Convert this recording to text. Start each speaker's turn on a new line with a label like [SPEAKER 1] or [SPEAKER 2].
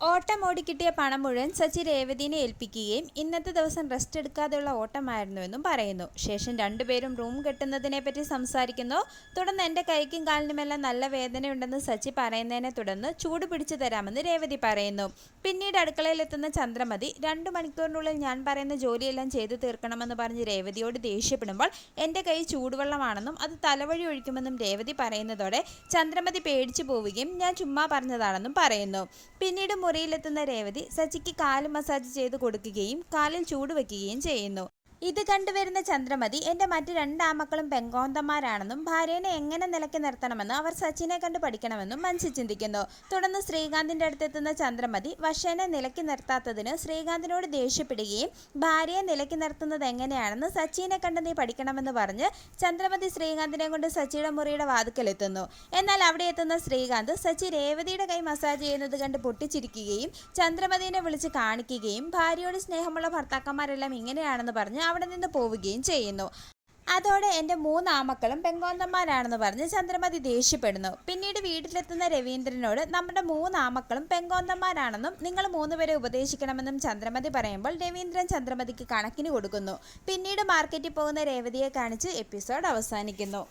[SPEAKER 1] ഓട്ടം ഓടിക്കിട്ടിയ പണം മുഴുവൻ സച്ചി രേവതിനെ ഏൽപ്പിക്കുകയും ഇന്നത്തെ ദിവസം റെസ്റ്റ് എടുക്കാതെയുള്ള ഓട്ടമായിരുന്നുവെന്നും പറയുന്നു. ശേഷം രണ്ടുപേരും റൂം കെട്ടുന്നതിനെപ്പറ്റി സംസാരിക്കുന്നു. തുടർന്ന് എൻ്റെ കൈക്കും കാലിനുമെല്ലാം നല്ല വേദനയുണ്ടെന്ന് സച്ചി പറയുന്നതിനെ തുടർന്ന് ചൂട് പിടിച്ചു തരാമെന്ന് രേവതി പറയുന്നു. പിന്നീട് അടുക്കളയിലെത്തുന്ന ചന്ദ്രമതി 2 മണിക്കൂറിനുള്ളിൽ ഞാൻ പറയുന്ന ജോലിയെല്ലാം ചെയ്തു തീർക്കണമെന്ന് പറഞ്ഞ് രേവതിയോട് ദേഷ്യപ്പെടുമ്പോൾ എൻ്റെ കൈ ചൂടുവെള്ളമാണെന്നും അത് തലവഴി ഒഴിക്കുമെന്നും രേവതി പറയുന്നതോടെ ചന്ദ്രമതി പേടിച്ചു പോവുകയും ഞാൻ ചുമ്മാ പറഞ്ഞതാണെന്നും പറയുന്നു. പിന്നീട് മുറിയിലെത്തുന്ന രേവതി സച്ചിക്ക് കാല് മസാജ് ചെയ്ത് കൊടുക്കുകയും കാലിൽ ചൂട് വയ്ക്കുകയും ചെയ്യുന്നു. ഇത് കണ്ടുവരുന്ന ചന്ദ്രമതി എൻ്റെ മറ്റ് 2 ആമക്കളും പെങ്കോന്തന്മാരാണെന്നും ഭാര്യേനെ എങ്ങനെ നിലയ്ക്ക് നിർത്തണമെന്ന് അവർ സച്ചിനെ കണ്ട് പഠിക്കണമെന്നും മനസ്സിൽ ചിന്തിക്കുന്നു. തുടർന്ന് ശ്രീകാന്തിൻ്റെ അടുത്തെത്തുന്ന ചന്ദ്രമതി വർഷേനെ നിലയ്ക്ക് നിർത്താത്തതിന് ശ്രീകാന്തിനോട് ദേഷ്യപ്പെടുകയും ഭാര്യയെ നിലയ്ക്ക് നിർത്തുന്നത് എങ്ങനെയാണെന്ന് സച്ചിനെ കണ്ട് നീ പഠിക്കണമെന്ന് പറഞ്ഞ് ചന്ദ്രമതി ശ്രീകാന്തിനെ കൊണ്ട് സച്ചിയുടെ മുറിയുടെ വാതുക്കലെത്തുന്നു. എന്നാൽ അവിടെ എത്തുന്ന ശ്രീകാന്ത് സച്ചി രേവതിയുടെ കൈ മസാജ് ചെയ്യുന്നത് കണ്ട് പൊട്ടിച്ചിരിക്കുകയും ചന്ദ്രമതിനെ വിളിച്ച് കാണിക്കുകയും ഭാര്യയോട് സ്നേഹമുള്ള ഭർത്താക്കന്മാരെല്ലാം ഇങ്ങനെയാണെന്ന് പറഞ്ഞ് അവിടെ നിന്ന് പോവുകയും ചെയ്യുന്നു. അതോടെ എൻ്റെ 3 ആമക്കളും പെങ്കോന്തന്മാരാണെന്ന് പറഞ്ഞ് ചന്ദ്രമതി ദേഷ്യപ്പെടുന്നു. പിന്നീട് വീട്ടിലെത്തുന്ന രവീന്ദ്രനോട് നമ്മുടെ 3 ആമക്കളും പെങ്കോന്തന്മാരാണെന്നും നിങ്ങൾ 3 പേരെ ഉപദേശിക്കണമെന്നും ചന്ദ്രമതി പറയുമ്പോൾ രവീന്ദ്രൻ ചന്ദ്രമതിക്ക് കണക്കിന് കൊടുക്കുന്നു. പിന്നീട് മാർക്കറ്റിൽ പോകുന്ന രേവതിയെ കാണിച്ച് എപ്പിസോഡ് അവസാനിക്കുന്നു.